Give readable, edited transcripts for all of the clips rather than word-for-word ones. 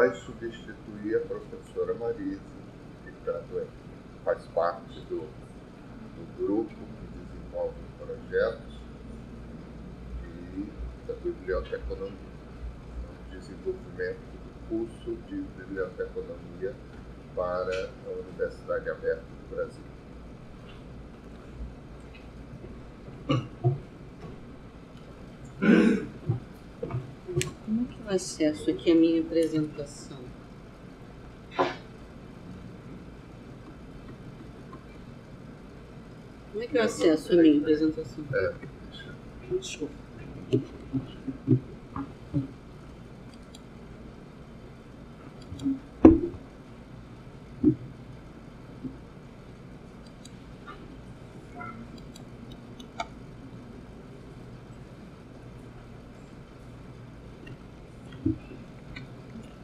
vai substituir a professora Marisa, que faz parte do grupo que desenvolve projetos da biblioteconomia, o desenvolvimento do curso de biblioteconomia para a Universidade Aberta do Brasil. Como é que eu acesso aqui a minha apresentação? Como é que eu acesso a minha apresentação? Desculpa.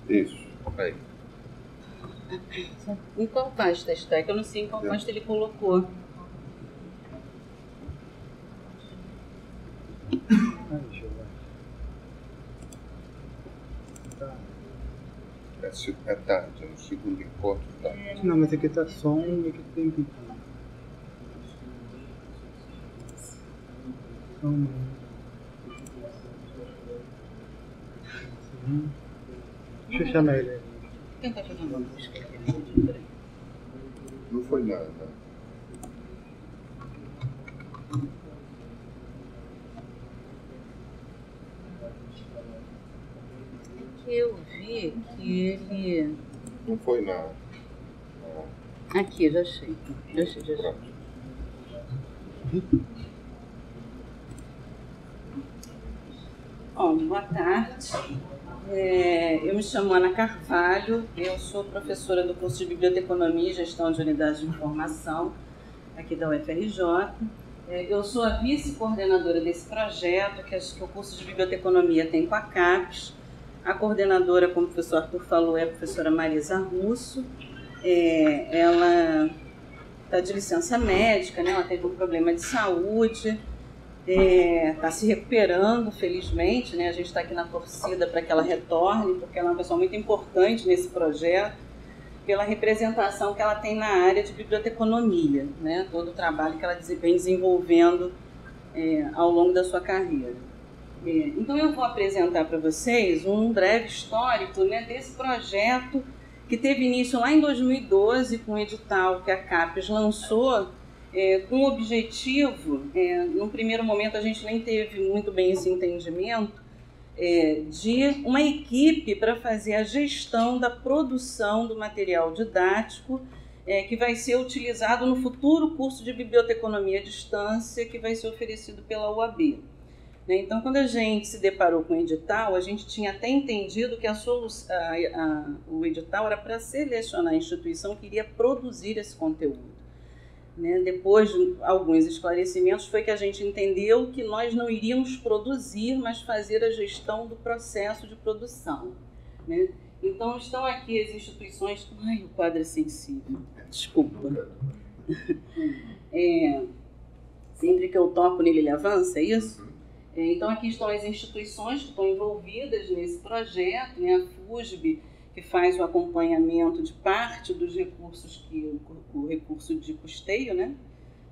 Isso, aí. Em qual pasta está? Que eu não sei em qual pasta ele colocou. Deixa eu ver. É tarde, é o segundo encontro da tarde. Não, mas aqui tá som e aqui tem que som. Deixa eu chamar ele aí. Vou tentar fazer uma busca aqui. Não foi nada. Eu vi que ele... Não foi nada. Aqui, já achei. Já achei. Pronto. Bom, boa tarde. Eu me chamo Ana Carvalho, eu sou professora do curso de Biblioteconomia e Gestão de Unidades de Informação aqui da UFRJ. Eu sou a vice-coordenadora desse projeto que o curso de Biblioteconomia tem com a CAPES. A coordenadora, como o professor Arthur falou, é a professora Marisa Russo. Ela está de licença médica, né? Ela teve um problema de saúde. Está se recuperando, felizmente, né? A gente está aqui na torcida para que ela retorne, porque ela é uma pessoa muito importante nesse projeto, pela representação que ela tem na área de biblioteconomia, né? Todo o trabalho que ela vem desenvolvendo ao longo da sua carreira. Então eu vou apresentar para vocês um breve histórico, né, desse projeto que teve início lá em 2012 com um edital que a CAPES lançou, com o objetivo, num primeiro momento a gente nem teve muito bem esse entendimento, de uma equipe para fazer a gestão da produção do material didático que vai ser utilizado no futuro curso de biblioteconomia à distância que vai ser oferecido pela UAB. Então, quando a gente se deparou com o edital, a gente tinha até entendido que o edital era para selecionar a instituição que iria produzir esse conteúdo. Depois de alguns esclarecimentos, foi que a gente entendeu que nós não iríamos produzir, mas fazer a gestão do processo de produção. Então, estão aqui as instituições... Ai, o quadro é sensível. Desculpa. Sempre que eu toco nele, ele avança, é isso? Então, aqui estão as instituições que estão envolvidas nesse projeto, a FUSB, que faz o acompanhamento de parte dos recursos, o recurso de custeio,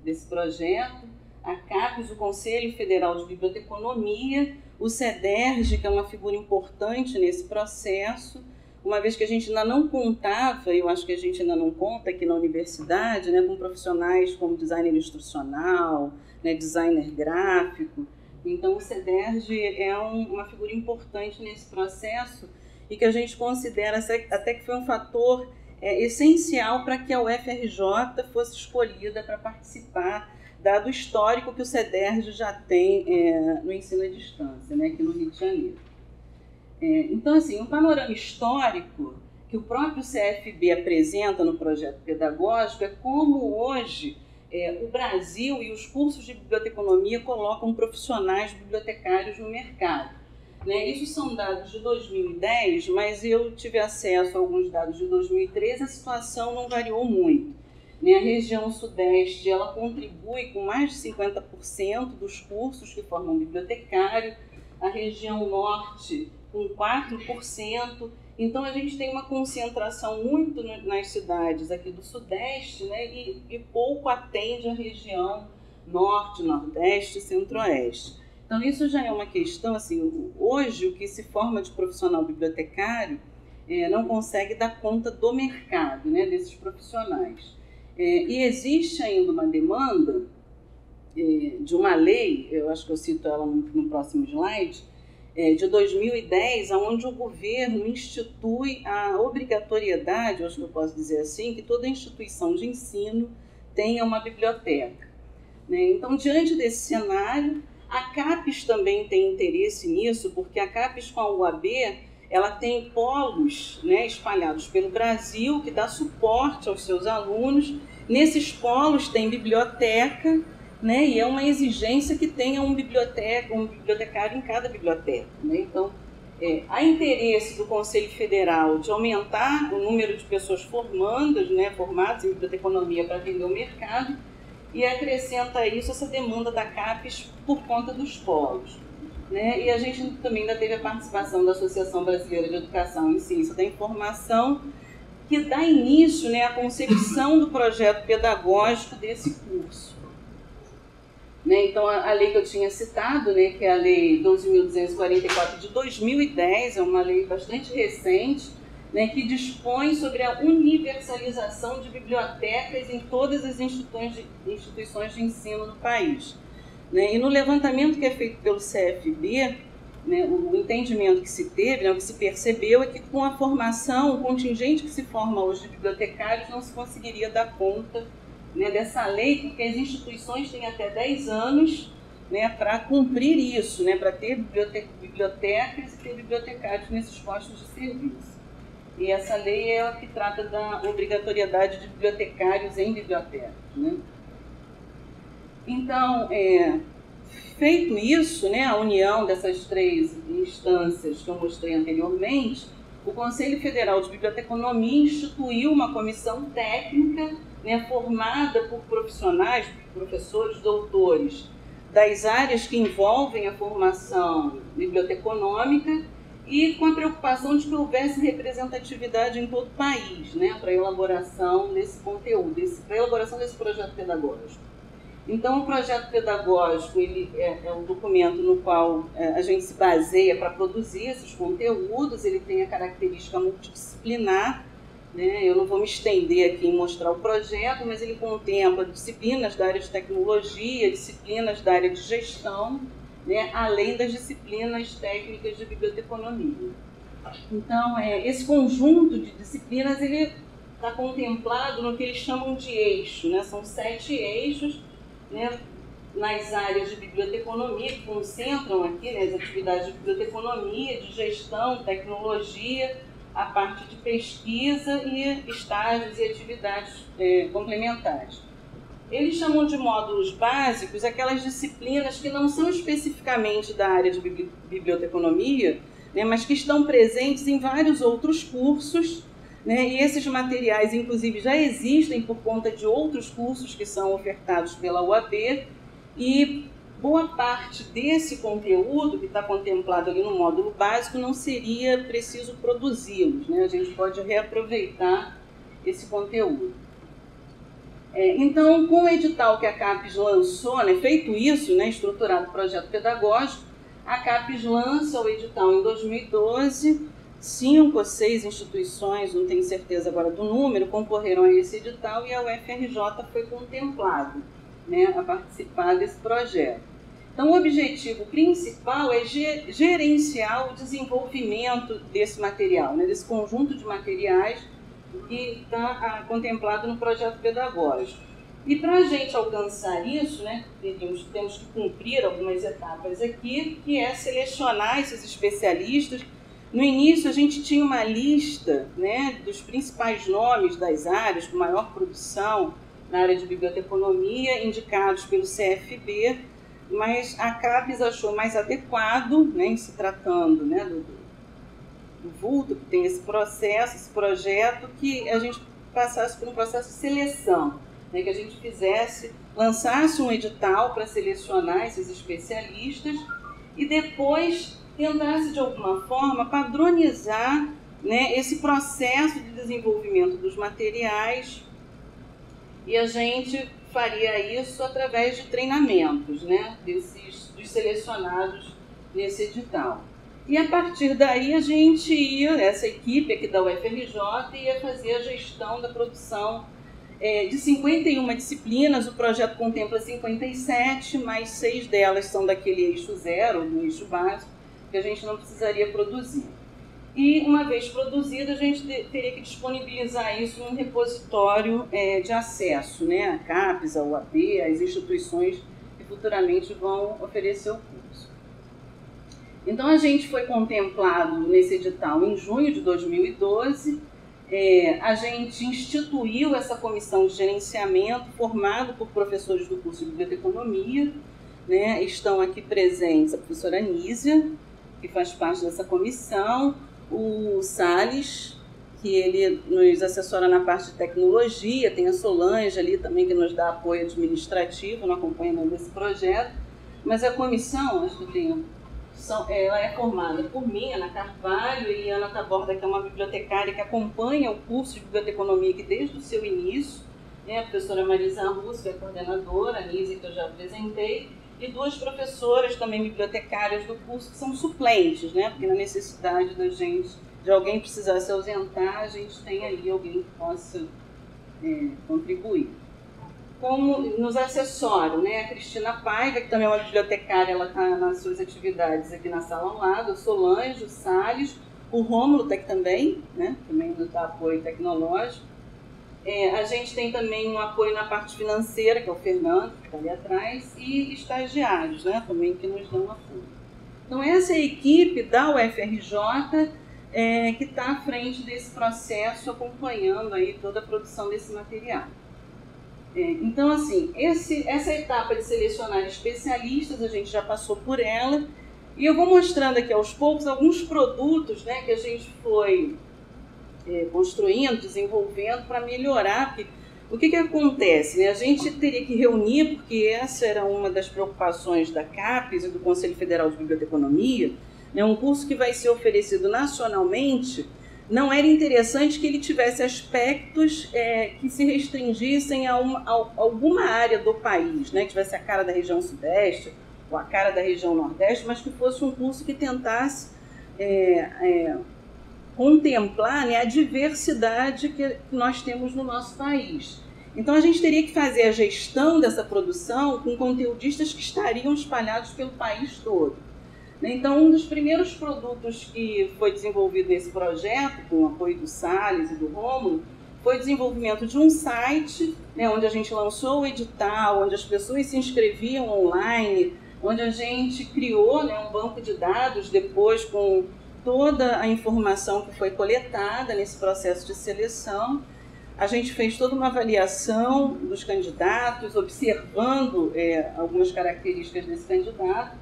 desse projeto, a CAPES, o Conselho Federal de Biblioteconomia, o CEDERJ, que é uma figura importante nesse processo, uma vez que a gente ainda não contava, eu acho que a gente ainda não conta aqui na universidade, com profissionais como designer instrucional, designer gráfico. Então, o CEDERJ é uma figura importante nesse processo e que a gente considera até que foi um fator essencial para que a UFRJ fosse escolhida para participar, dado o histórico que o CEDERJ já tem no ensino à distância, aqui no Rio de Janeiro. Então, assim, um panorama histórico que o próprio CFB apresenta no projeto pedagógico é como hoje o Brasil e os cursos de biblioteconomia colocam profissionais bibliotecários no mercado. Isso são dados de 2010, mas eu tive acesso a alguns dados de 2013, a situação não variou muito. A região sudeste ela contribui com mais de 50% dos cursos que formam bibliotecário, a região norte com 4%. Então, a gente tem uma concentração muito nas cidades aqui do Sudeste, né, e pouco atende a região Norte, Nordeste e Centro-Oeste. Então, isso já é uma questão, assim, hoje o que se forma de profissional bibliotecário não consegue dar conta do mercado, né, desses profissionais. E existe ainda uma demanda de uma lei, eu acho que eu cito ela no próximo slide, de 2010, onde o governo institui a obrigatoriedade, eu acho que eu posso dizer assim, que toda instituição de ensino tenha uma biblioteca, né? Então, diante desse cenário, a CAPES também tem interesse nisso, porque a CAPES com a UAB, ela tem polos, né, espalhados pelo Brasil, que dá suporte aos seus alunos. Nesses polos tem biblioteca, né, e é uma exigência que tenha um bibliotecário em cada biblioteca, né? Então, há interesse do Conselho Federal de aumentar o número de pessoas formadas em biblioteconomia para atender o mercado, e acrescenta a isso essa demanda da CAPES por conta dos polos, né? E a gente também ainda teve a participação da Associação Brasileira de Educação em Ciência da Informação, que dá início, né, à concepção do projeto pedagógico desse curso. Então, a lei que eu tinha citado, né, que é a Lei 12.244 de 2010, é uma lei bastante recente, né, que dispõe sobre a universalização de bibliotecas em todas as instituições de ensino no país, né? E no levantamento que é feito pelo CFB, né, o entendimento que se teve, né, o que se percebeu é que com a formação, o contingente que se forma hoje de bibliotecários não se conseguiria dar conta, né, dessa lei, porque as instituições têm até 10 anos, né, para cumprir isso, né, para ter bibliotecas e ter bibliotecários nesses postos de serviço. E essa lei é a que trata da obrigatoriedade de bibliotecários em bibliotecas, né? Então, feito isso, né, a união dessas três instâncias que eu mostrei anteriormente, o Conselho Federal de Biblioteconomia instituiu uma comissão técnica, né, formada por profissionais, professores, doutores, das áreas que envolvem a formação biblioteconômica e com a preocupação de que houvesse representatividade em todo o país, né, para a elaboração desse conteúdo, para a elaboração desse projeto pedagógico. Então, o projeto pedagógico ele é um documento no qual a gente se baseia para produzir esses conteúdos, ele tem a característica multidisciplinar, né? Eu não vou me estender aqui em mostrar o projeto, mas ele contempla disciplinas da área de tecnologia, disciplinas da área de gestão, né? Além das disciplinas técnicas de biblioteconomia. Então, esse conjunto de disciplinas ele está contemplado no que eles chamam de eixo, né? São 7 eixos, né, nas áreas de biblioteconomia, que concentram aqui, né, as atividades de biblioteconomia, de gestão, tecnologia, a parte de pesquisa e estágios e atividades complementares. Eles chamam de módulos básicos aquelas disciplinas que não são especificamente da área de biblioteconomia, né, mas que estão presentes em vários outros cursos, né, e esses materiais, inclusive, já existem por conta de outros cursos que são ofertados pela UAB, e boa parte desse conteúdo que está contemplado ali no módulo básico não seria preciso produzi-los, né? A gente pode reaproveitar esse conteúdo. Então, com o edital que a CAPES lançou, né, feito isso, né, estruturado o projeto pedagógico, a CAPES lança o edital em 2012, 5 ou 6 instituições, não tenho certeza agora do número, concorreram a esse edital e a UFRJ foi contemplado, né, a participar desse projeto. Então, o objetivo principal é gerenciar o desenvolvimento desse material, né, desse conjunto de materiais que está contemplado no projeto pedagógico. E para a gente alcançar isso, né, temos que cumprir algumas etapas aqui, que é selecionar esses especialistas. No início, a gente tinha uma lista, né, dos principais nomes das áreas com maior produção na área de biblioteconomia, indicados pelo CFB, mas a CAPES achou mais adequado, né, em se tratando, né, do vulto que tem esse processo, esse projeto, que a gente passasse por um processo de seleção, né, que a gente lançasse um edital para selecionar esses especialistas e depois tentasse, de alguma forma, padronizar, né, esse processo de desenvolvimento dos materiais, e a gente faria isso através de treinamentos, né, dos selecionados nesse edital. E a partir daí a gente ia, essa equipe aqui da UFRJ, ia fazer a gestão da produção de 51 disciplinas. O projeto contempla 57, mas 6 delas são daquele eixo zero, do eixo básico, que a gente não precisaria produzir. E, uma vez produzido, a gente teria que disponibilizar isso num repositório de acesso, né, a CAPES, a UAB, as instituições que futuramente vão oferecer o curso. Então, a gente foi contemplado nesse edital em junho de 2012. A gente instituiu essa comissão de gerenciamento formada por professores do curso de Biblioteconomia, né? Estão aqui presentes a professora Anísia, que faz parte dessa comissão, o Salles, que ele nos assessora na parte de tecnologia, tem a Solange ali também, que nos dá apoio administrativo no acompanhamento desse projeto, mas a comissão, acho que eu tenho, ela é formada por mim, Ana Carvalho, e Ana Taborda, que é uma bibliotecária que acompanha o curso de Biblioteconomia que desde o seu início, né, a professora Marisa Russo, que é a coordenadora, a Nise, que eu já apresentei, e 2 professoras também bibliotecárias do curso, que são suplentes, né, porque na necessidade da gente, de alguém precisar se ausentar, a gente tem ali alguém que possa contribuir. Como nos assessoram, né, a Cristina Paiva, que também é uma bibliotecária, ela está nas suas atividades aqui na sala ao lado, a Solange, o Salles, o Rômulo está aqui também, né, também nos dá apoio tecnológico. A gente tem também um apoio na parte financeira, que é o Fernando, que está ali atrás, e estagiários, né, também, que nos dão apoio. Então, essa é a equipe da UFRJ que está à frente desse processo, acompanhando aí toda a produção desse material. Então, assim, essa etapa de selecionar especialistas, a gente já passou por ela, e eu vou mostrando aqui aos poucos alguns produtos, né, que a gente foi construindo, desenvolvendo para melhorar. Porque, o que acontece? Né? A gente teria que reunir, porque essa era uma das preocupações da CAPES e do Conselho Federal de Biblioteconomia, né, um curso que vai ser oferecido nacionalmente. Não era interessante que ele tivesse aspectos que se restringissem a alguma área do país, né? Que tivesse a cara da região sudeste ou a cara da região nordeste, mas que fosse um curso que tentasse contemplar, né, a diversidade que nós temos no nosso país. Então, a gente teria que fazer a gestão dessa produção com conteudistas que estariam espalhados pelo país todo. Então, um dos primeiros produtos que foi desenvolvido nesse projeto, com o apoio do Salles e do Rômulo, foi o desenvolvimento de um site, né, onde a gente lançou o edital, onde as pessoas se inscreviam online, onde a gente criou, né, um banco de dados depois com toda a informação que foi coletada nesse processo de seleção. A gente fez toda uma avaliação dos candidatos, observando algumas características desse candidato,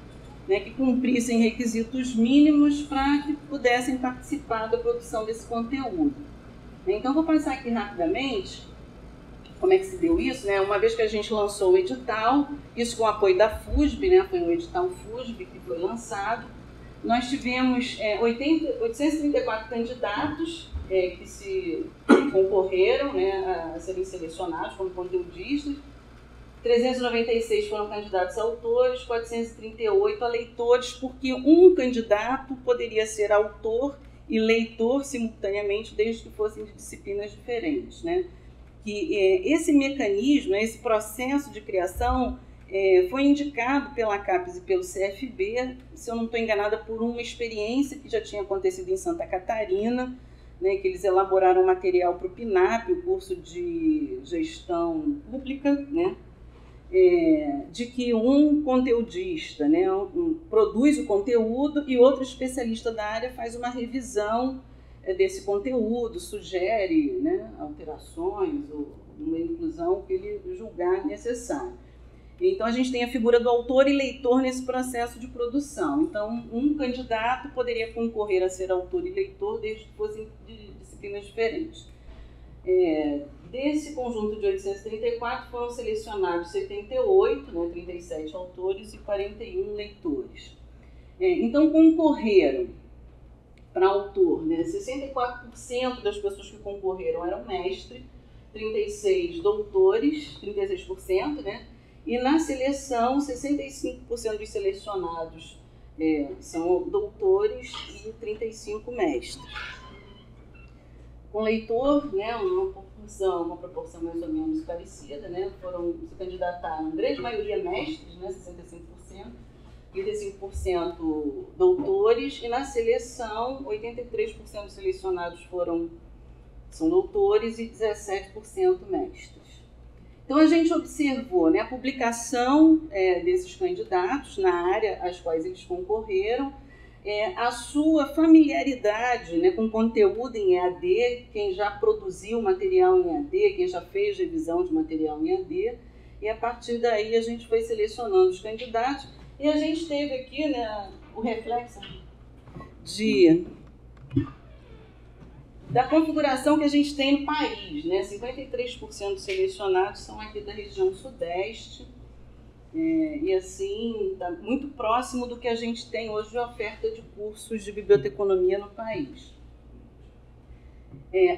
né, que cumprissem requisitos mínimos para que pudessem participar da produção desse conteúdo. Então, vou passar aqui rapidamente como é que se deu isso, né? Uma vez que a gente lançou o edital, isso com o apoio da FUSB, né? Foi o edital FUSB que foi lançado. Nós tivemos 834 candidatos que se concorreram, né, a serem selecionados como conteudistas. 396 foram candidatos a autores, 438 a leitores, porque um candidato poderia ser autor e leitor simultaneamente, desde que fossem de disciplinas diferentes, né? Que esse mecanismo, esse processo de criação foi indicado pela CAPES e pelo CFB, se eu não estou enganada, por uma experiência que já tinha acontecido em Santa Catarina, né, que eles elaboraram material para o PNAP, o curso de gestão pública, né, de que um conteudista, né, produz o conteúdo e outro especialista da área faz uma revisão desse conteúdo, sugere, né, alterações ou uma inclusão que ele julgar necessário. Então, a gente tem a figura do autor e leitor nesse processo de produção. Então, um candidato poderia concorrer a ser autor e leitor desde que fossem de disciplinas diferentes. Desse conjunto de 834 foram selecionados 78, né, 37 autores e 41 leitores. Então, concorreram para autor, né? 64% das pessoas que concorreram eram mestres, 36% doutores, 36%, né? E na seleção, 65% dos selecionados são doutores e 35% mestres. Com leitor, né, uma proporção mais ou menos parecida, né? Se candidataram, grande maioria mestres, né, 65%, 35% doutores, e na seleção, 83% dos selecionados são doutores e 17% mestres. Então, a gente observou, né, a publicação desses candidatos na área às quais eles concorreram, a sua familiaridade, né, com conteúdo em EAD, quem já produziu material em EAD, quem já fez revisão de material em EAD, e a partir daí a gente foi selecionando os candidatos, e a gente teve aqui, né, o reflexo da configuração que a gente tem no país, né? 53% dos selecionados são aqui da região sudeste, e assim, está muito próximo do que a gente tem hoje de oferta de cursos de biblioteconomia no país.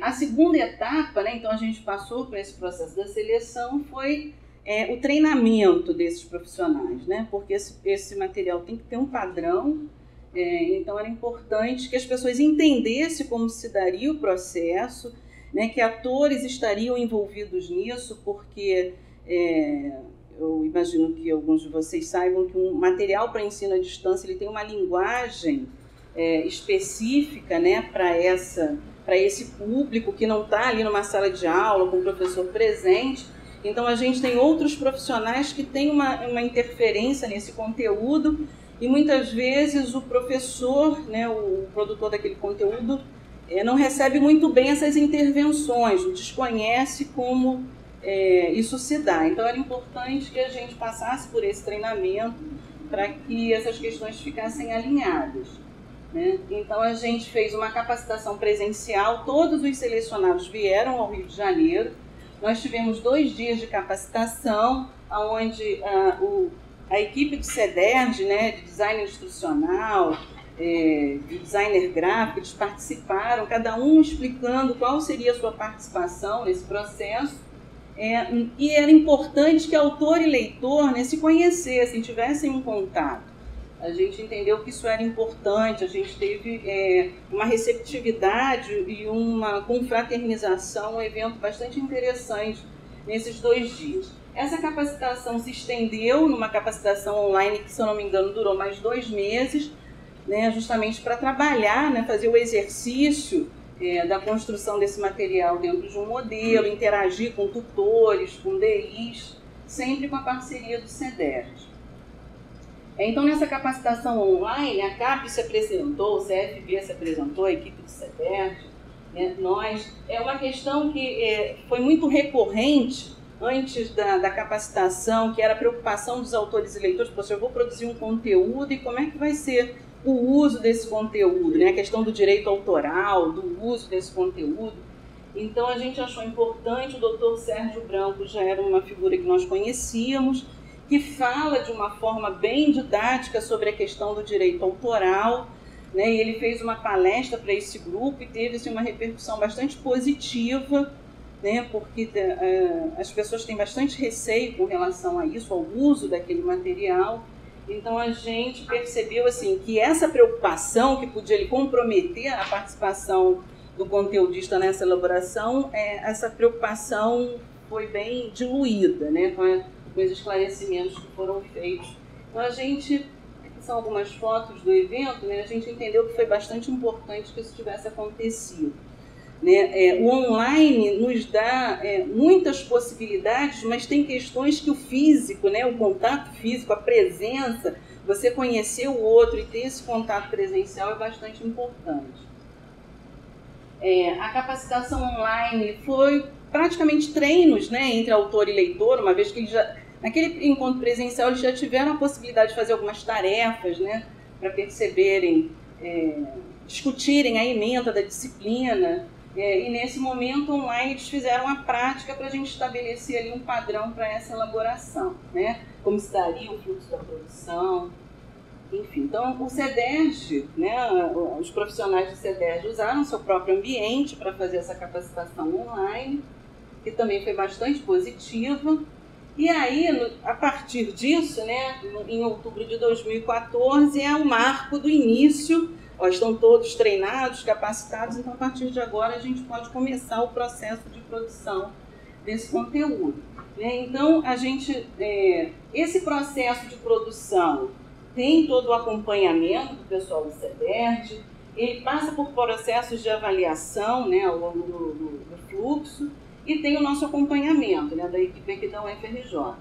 A segunda etapa, né, então a gente passou por esse processo da seleção, foi o treinamento desses profissionais, né? Porque esse material tem que ter um padrão. Então era importante que as pessoas entendessem como se daria o processo, né, que atores estariam envolvidos nisso, porque eu imagino que alguns de vocês saibam que um material para ensino à distância ele tem uma linguagem específica, né, para esse público que não está ali numa sala de aula com o professor presente. Então a gente tem outros profissionais que têm uma interferência nesse conteúdo. E muitas vezes o professor, né, o produtor daquele conteúdo, não recebe muito bem essas intervenções, desconhece como isso se dá. Então era importante que a gente passasse por esse treinamento para que essas questões ficassem alinhadas, né? Então a gente fez uma capacitação presencial, todos os selecionados vieram ao Rio de Janeiro. Nós tivemos 2 dias de capacitação, onde a equipe de CEDERJ, né, de design instrucional, de designer gráfico, eles participaram, cada um explicando qual seria a sua participação nesse processo. E era importante que autor e leitor, né, se conhecessem, tivessem um contato. A gente entendeu que isso era importante, a gente teve uma receptividade e uma confraternização, um evento bastante interessante nesses 2 dias. Essa capacitação se estendeu numa capacitação online que, se eu não me engano, durou mais 2 meses, né, justamente para trabalhar, né, fazer o exercício da construção desse material dentro de um modelo, interagir com tutores, com DIs, sempre com a parceria do CEDERJ. Então, nessa capacitação online, a CAP se apresentou, o CFB se apresentou, a equipe do CEDERJ, né, é uma questão que foi muito recorrente antes da capacitação, que era a preocupação dos autores e leitores. Poxa, eu vou produzir um conteúdo e como é que vai ser o uso desse conteúdo, né? A questão do direito autoral, do uso desse conteúdo. Então a gente achou importante, o Dr. Sérgio Branco já era uma figura que nós conhecíamos, que fala de uma forma bem didática sobre a questão do direito autoral, né? E ele fez uma palestra para esse grupo e teve assim, uma repercussão bastante positiva, né, porque as pessoas têm bastante receio com relação a isso, ao uso daquele material. Então a gente percebeu assim, que essa preocupação que podia comprometer a participação do conteudista nessa elaboração, essa preocupação foi bem diluída, né, com os esclarecimentos que foram feitos. Então a gente, são algumas fotos do evento, né, a gente entendeu que foi bastante importante que isso tivesse acontecido. Né? O online nos dá muitas possibilidades, mas tem questões que o físico, né, o contato físico, a presença, você conhecer o outro e ter esse contato presencial é bastante importante. A capacitação online foi praticamente treinos, né, entre autor e leitor, uma vez que eles já, naquele encontro presencial eles já tiveram a possibilidade de fazer algumas tarefas, né, para perceberem, discutirem a ementa da disciplina. E nesse momento online eles fizeram a prática para a gente estabelecer ali um padrão para essa elaboração, né? Como se daria o fluxo da produção. Enfim, então o CEDERJ, né, os profissionais do CEDERJ usaram seu próprio ambiente para fazer essa capacitação online, que também foi bastante positiva. E aí, a partir disso, né, em outubro de 2014, é o marco do início. Estão todos treinados, capacitados, então a partir de agora a gente pode começar o processo de produção desse conteúdo. Né? Então, esse processo de produção tem todo o acompanhamento do pessoal do CEDERJ, ele passa por processos de avaliação, né, ao longo do fluxo, e tem o nosso acompanhamento, né, da equipe aqui da UFRJ.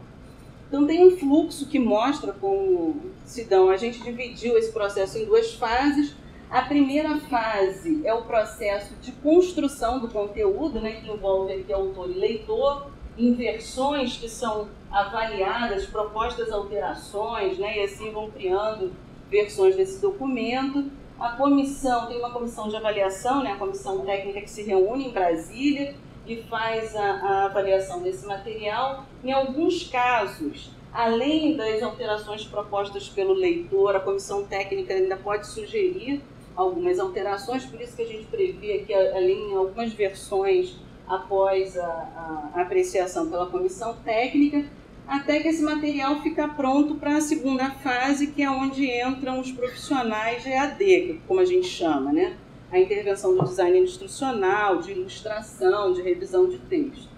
Então tem um fluxo que mostra como se dão. A gente dividiu esse processo em 2 fases. A primeira fase é o processo de construção do conteúdo, né, que envolve aqui autor e leitor, em versões que são avaliadas, propostas alterações, né, e assim vão criando versões desse documento. A comissão, tem uma comissão de avaliação, né, a comissão técnica que se reúne em Brasília e faz a avaliação desse material. Em alguns casos, além das alterações propostas pelo leitor, a comissão técnica ainda pode sugerir algumas alterações, por isso que a gente prevê aqui, além em algumas versões após a apreciação pela comissão técnica, até que esse material fica pronto para a segunda fase, que é onde entram os profissionais de EAD, como a gente chama, né? A intervenção do design instrucional, de ilustração, de revisão de texto.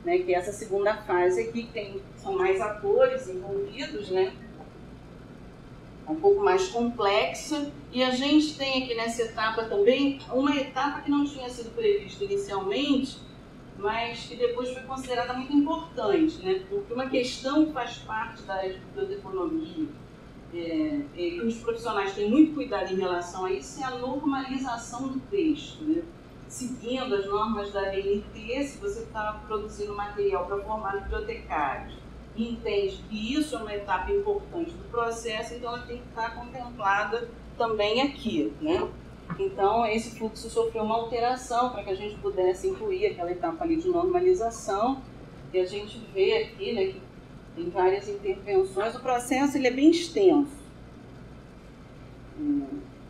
Né? Que é essa segunda fase aqui, que são mais atores envolvidos, né? Um pouco mais complexa. E a gente tem aqui nessa etapa também uma etapa que não tinha sido prevista inicialmente, mas que depois foi considerada muito importante, né? Porque uma questão que faz parte da biblioteconomia, que os profissionais têm muito cuidado em relação a isso, é a normalização do texto, né? Seguindo as normas da ANT, se você está produzindo material para formar bibliotecários e entende que isso é uma etapa importante do processo, então ela tem que estar contemplada também aqui, né? Então, esse fluxo sofreu uma alteração para que a gente pudesse incluir aquela etapa ali de normalização, e a gente vê aqui, né, que tem várias intervenções. O processo ele é bem extenso.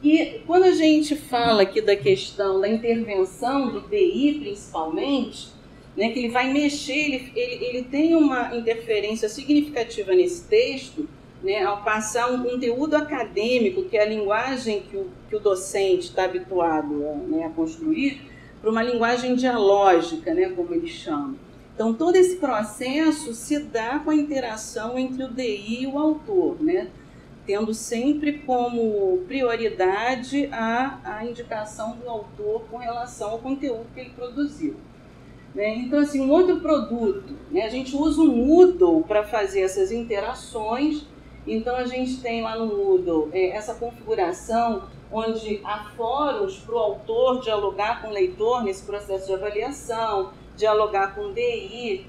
E quando a gente fala aqui da questão da intervenção do DI, principalmente, né, que ele vai mexer, ele tem uma interferência significativa nesse texto, né, ao passar um conteúdo acadêmico, que é a linguagem que o docente está habituado a construir, para uma linguagem dialógica, né, como ele chama. Então, todo esse processo se dá com a interação entre o DI e o autor, né, tendo sempre como prioridade a indicação do autor com relação ao conteúdo que ele produziu. Né? Então, assim, um outro produto, né, a gente usa o Moodle para fazer essas interações. Então, a gente tem lá no Moodle essa configuração onde há fóruns para o autor dialogar com o leitor nesse processo de avaliação, dialogar com o DI,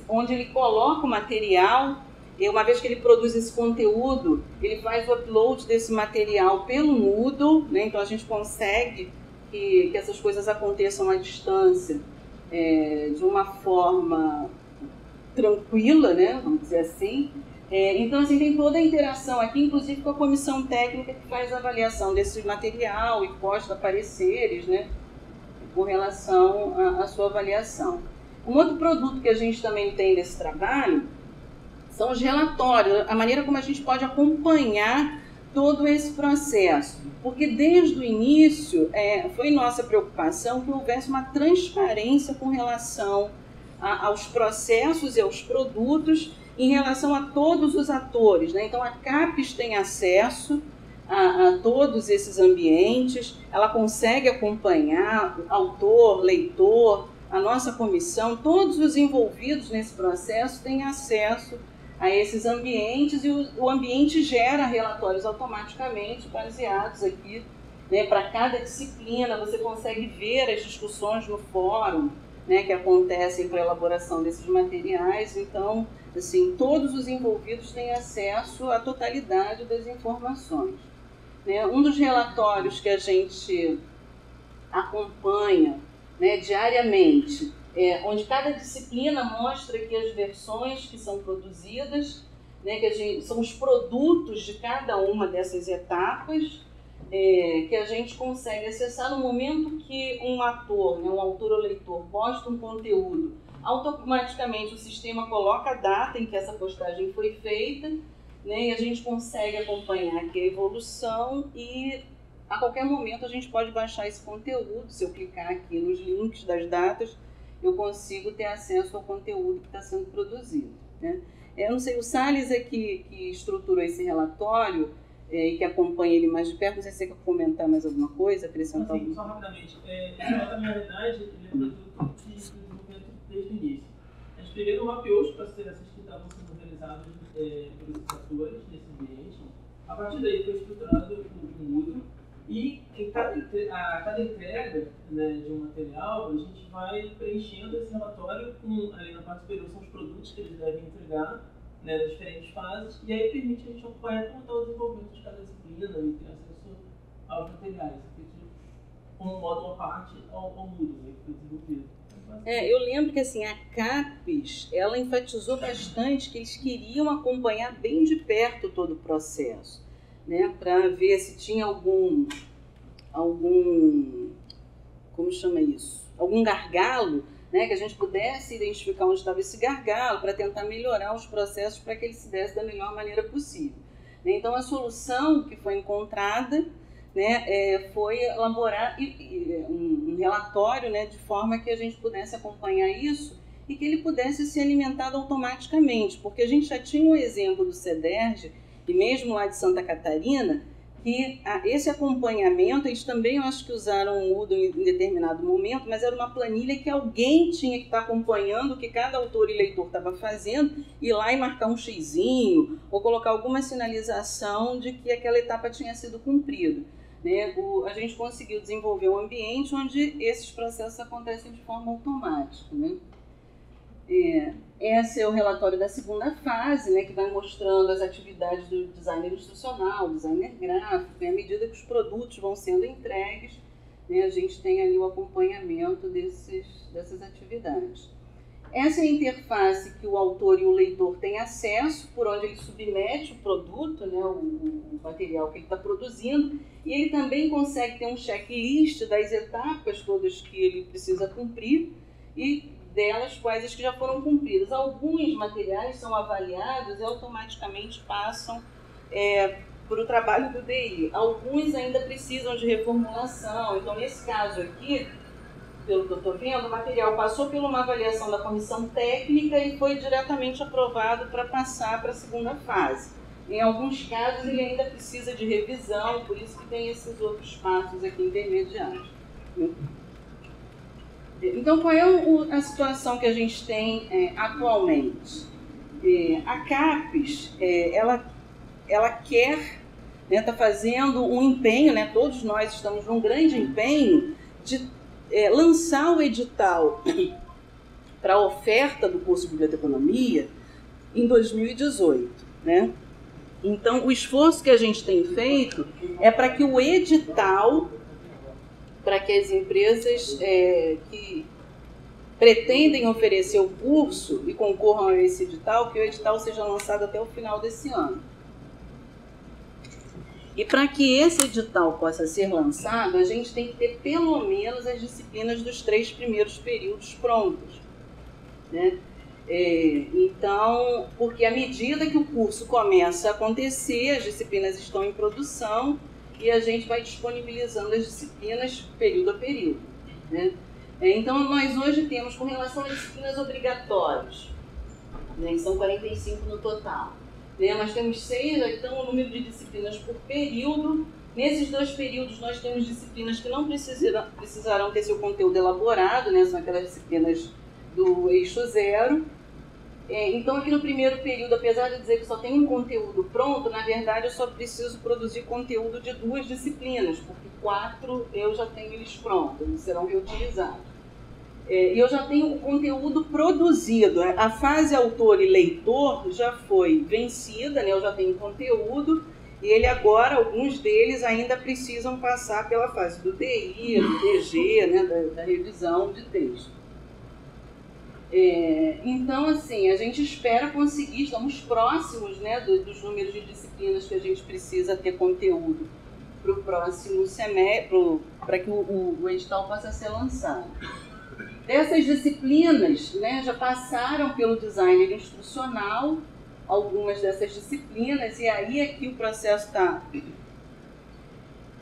onde ele coloca o material, e uma vez que ele produz esse conteúdo, ele faz o upload desse material pelo Moodle, né? Então a gente consegue que essas coisas aconteçam à distância de uma forma tranquila, né? Vamos dizer assim. Então, assim, tem toda a interação aqui, inclusive com a comissão técnica que faz a avaliação desse material e posta pareceres, né, com relação à sua avaliação. Um outro produto que a gente também tem nesse trabalho são os relatórios, a maneira como a gente pode acompanhar todo esse processo. Porque desde o início foi nossa preocupação que houvesse uma transparência com relação aos processos e aos produtos em relação a todos os atores, né? Então a CAPES tem acesso a todos esses ambientes, ela consegue acompanhar autor, leitor, a nossa comissão, todos os envolvidos nesse processo têm acesso a esses ambientes, e o ambiente gera relatórios automaticamente baseados aqui, né, para cada disciplina. Você consegue ver as discussões no fórum, né, que acontecem para a elaboração desses materiais. Então, assim, todos os envolvidos têm acesso à totalidade das informações. Né? Um dos relatórios que a gente acompanha, né, diariamente, onde cada disciplina mostra aqui as versões que são produzidas, né, são os produtos de cada uma dessas etapas que a gente consegue acessar no momento que um ator, né, um autor ou leitor, posta um conteúdo. Automaticamente o sistema coloca a data em que essa postagem foi feita, né, e a gente consegue acompanhar aqui a evolução e a qualquer momento a gente pode baixar esse conteúdo. Se eu clicar aqui nos links das datas, eu consigo ter acesso ao conteúdo que está sendo produzido, né? Eu não sei, o Salles é que estruturou esse relatório e que acompanha ele mais de perto. Não sei se você quer comentar mais alguma coisa, acrescentar Sim, só rapidamente. Esse relatório, na verdade, ele é produto de desenvolvimento desde o início. A gente primeiro mapeou os processos que estavam sendo realizados pelos atores nesse ambiente. A partir daí foi estruturado um Moodle. E em cada entrega, né, de um material, a gente vai preenchendo esse relatório ali na parte superior são os produtos que eles devem entregar, né, nas diferentes fases, e aí permite a gente acompanhar como está o desenvolvimento de cada disciplina e ter acesso aos materiais, como um módulo à parte ao Moodle, né, que foi desenvolvido. Eu lembro que assim, a CAPES, ela enfatizou bastante que eles queriam acompanhar bem de perto todo o processo, né, para ver se tinha algum, como chama isso? Algum gargalo, né, que a gente pudesse identificar onde estava esse gargalo para tentar melhorar os processos para que ele se desse da melhor maneira possível. Então, a solução que foi encontrada, né, foi elaborar um relatório, né, de forma que a gente pudesse acompanhar isso e que ele pudesse ser alimentado automaticamente, porque a gente já tinha um exemplo do CEDERJ, e mesmo lá de Santa Catarina, que esse acompanhamento, eles também, eu acho que usaram o Moodle em determinado momento, mas era uma planilha que alguém tinha que estar acompanhando o que cada autor e leitor estava fazendo, ir lá e marcar um xizinho, ou colocar alguma sinalização de que aquela etapa tinha sido cumprida, né? A gente conseguiu desenvolver um ambiente onde esses processos acontecem de forma automática, né? Esse é o relatório da segunda fase, né, que vai mostrando as atividades do designer instrucional, designer gráfico, e à medida que os produtos vão sendo entregues, né, a gente tem ali o acompanhamento dessas atividades. Essa é a interface que o autor e o leitor têm acesso, por onde ele submete o produto, né, o material que ele está produzindo, e ele também consegue ter um checklist das etapas todas que ele precisa cumprir e delas quais as que já foram cumpridas. Alguns materiais são avaliados e automaticamente passam para o trabalho do DI. Alguns ainda precisam de reformulação. Então, nesse caso aqui, pelo que eu estou vendo, o material passou por uma avaliação da comissão técnica e foi diretamente aprovado para passar para a segunda fase. Em alguns casos, ele ainda precisa de revisão, por isso que tem esses outros passos aqui intermediários. Então, qual é a situação que a gente tem atualmente? A CAPES, ela quer, né, está fazendo um empenho, né, todos nós estamos num grande empenho de lançar o edital para a oferta do curso de Biblioteconomia em 2018, né? Então, o esforço que a gente tem feito é para que o edital, para que as empresas que pretendem oferecer o curso e concorram a esse edital, que o edital seja lançado até o final desse ano. E para que esse edital possa ser lançado, a gente tem que ter pelo menos as disciplinas dos 3 primeiros períodos prontos, né? Então, porque à medida que o curso começa a acontecer, as disciplinas estão em produção, e a gente vai disponibilizando as disciplinas período a período, né? Então, nós hoje temos, com relação às disciplinas obrigatórias, né, que são 45 no total, né, nós temos 6, então, o número de disciplinas por período. Nesses 2 períodos, nós temos disciplinas que não precisarão ter seu conteúdo elaborado, né, são aquelas disciplinas do eixo 0. Então, aqui no primeiro período, apesar de dizer que só tem um conteúdo pronto, na verdade eu só preciso produzir conteúdo de 2 disciplinas, porque 4 eu já tenho eles prontos, eles serão reutilizados. E eu já tenho o conteúdo produzido. A fase autor e leitor já foi vencida, né? Eu já tenho conteúdo, e ele agora, alguns deles ainda precisam passar pela fase do DI, do DG, né? da revisão de texto. Então, assim, a gente espera conseguir, estamos próximos, né, dos números de disciplinas que a gente precisa ter conteúdo para o próximo semestre, para que o edital possa ser lançado. Dessas disciplinas, né, já passaram pelo designer instrucional, algumas dessas disciplinas, e aí aqui o processo está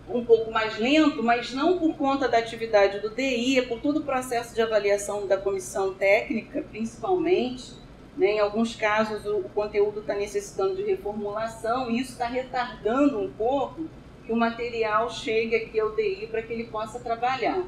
um pouco mais lento, mas não por conta da atividade do DI, é por todo o processo de avaliação da comissão técnica, principalmente. Né? Em alguns casos o conteúdo está necessitando de reformulação e isso está retardando um pouco que o material chegue aqui ao DI para que ele possa trabalhar.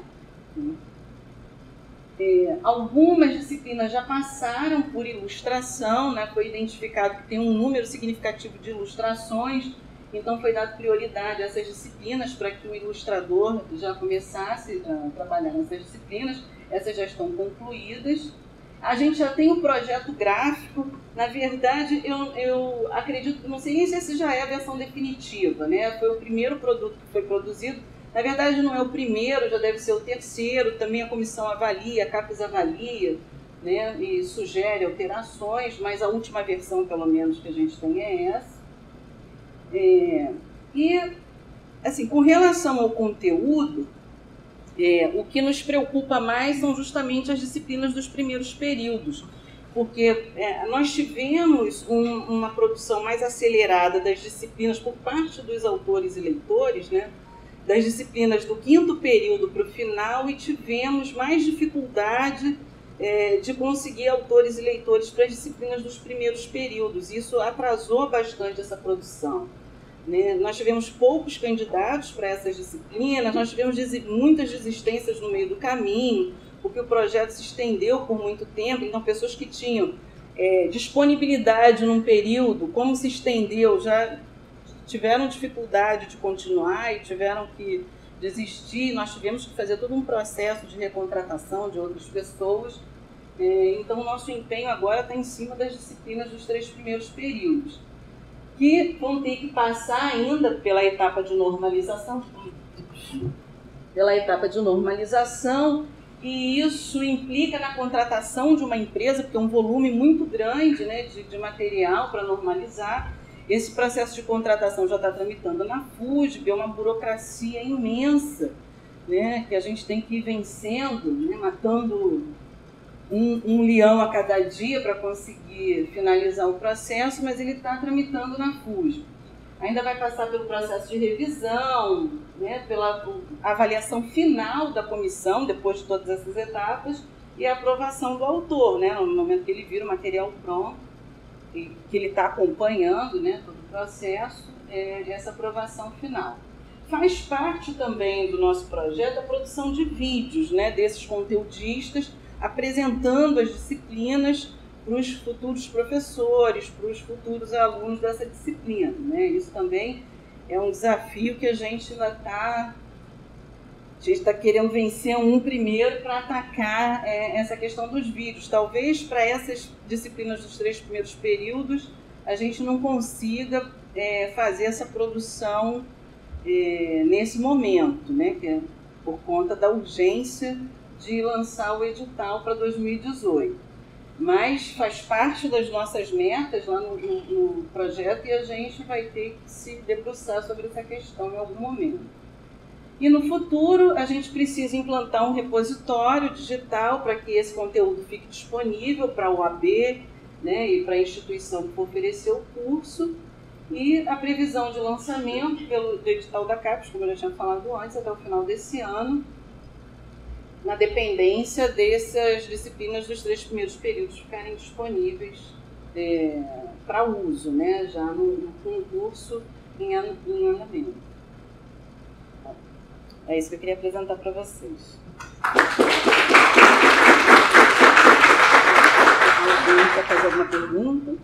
Algumas disciplinas já passaram por ilustração, né? Foi identificado que tem um número significativo de ilustrações, então foi dado prioridade a essas disciplinas para que o ilustrador já começasse a trabalhar nessas disciplinas. Essas já estão concluídas. A gente já tem um projeto gráfico. Na verdade, eu acredito, não sei nem se esse já é a versão definitiva, né? Foi o primeiro produto que foi produzido. Na verdade, não é o primeiro, já deve ser o terceiro. Também a comissão avalia, a CAPES avalia, né? E sugere alterações, mas a última versão, pelo menos, que a gente tem é essa. E, assim, com relação ao conteúdo, o que nos preocupa mais são justamente as disciplinas dos primeiros períodos, porque nós tivemos uma produção mais acelerada das disciplinas por parte dos autores e leitores, né, das disciplinas do 5º período para o final, e tivemos mais dificuldade de conseguir autores e leitores para as disciplinas dos primeiros períodos. Isso atrasou bastante essa produção. Né? Nós tivemos poucos candidatos para essas disciplinas, nós tivemos muitas desistências no meio do caminho, porque o projeto se estendeu por muito tempo, então pessoas que tinham disponibilidade num período, como se estendeu, já tiveram dificuldade de continuar e tiveram que desistir. Nós tivemos que fazer todo um processo de recontratação de outras pessoas, então o nosso empenho agora está em cima das disciplinas dos 3 primeiros períodos, que vão ter que passar ainda pela etapa de normalização, e isso implica na contratação de uma empresa, porque é um volume muito grande, né, de material para normalizar. Esse processo de contratação já está tramitando na FUSB, é uma burocracia imensa, né, que a gente tem que ir vencendo, né, matando um leão a cada dia para conseguir finalizar o processo, mas ele está tramitando na FUSB. Ainda vai passar pelo processo de revisão, né, pela avaliação final da comissão, depois de todas essas etapas, e a aprovação do autor, né, no momento que ele vira o material pronto, e que ele está acompanhando, né, todo o processo, essa aprovação final. Faz parte também do nosso projeto a produção de vídeos, né, desses conteudistas, apresentando as disciplinas para os futuros professores, para os futuros alunos dessa disciplina. Né? Isso também é um desafio que a gente ainda está querendo vencer primeiro para atacar essa questão dos vídeos. Talvez para essas disciplinas dos 3 primeiros períodos a gente não consiga fazer essa produção nesse momento, né? Que é por conta da urgência de lançar o edital para 2018. Mas faz parte das nossas metas lá no projeto e a gente vai ter que se debruçar sobre essa questão em algum momento. E no futuro a gente precisa implantar um repositório digital para que esse conteúdo fique disponível para a OAB, né, e para a instituição que for oferecer o curso. E a previsão de lançamento do edital da CAPES, como eu já tinha falado antes, até o final desse ano, na dependência dessas disciplinas dos 3 primeiros períodos ficarem disponíveis para uso, né, já no concurso em andamento. É isso que eu queria apresentar para vocês. Alguém quer fazer alguma pergunta?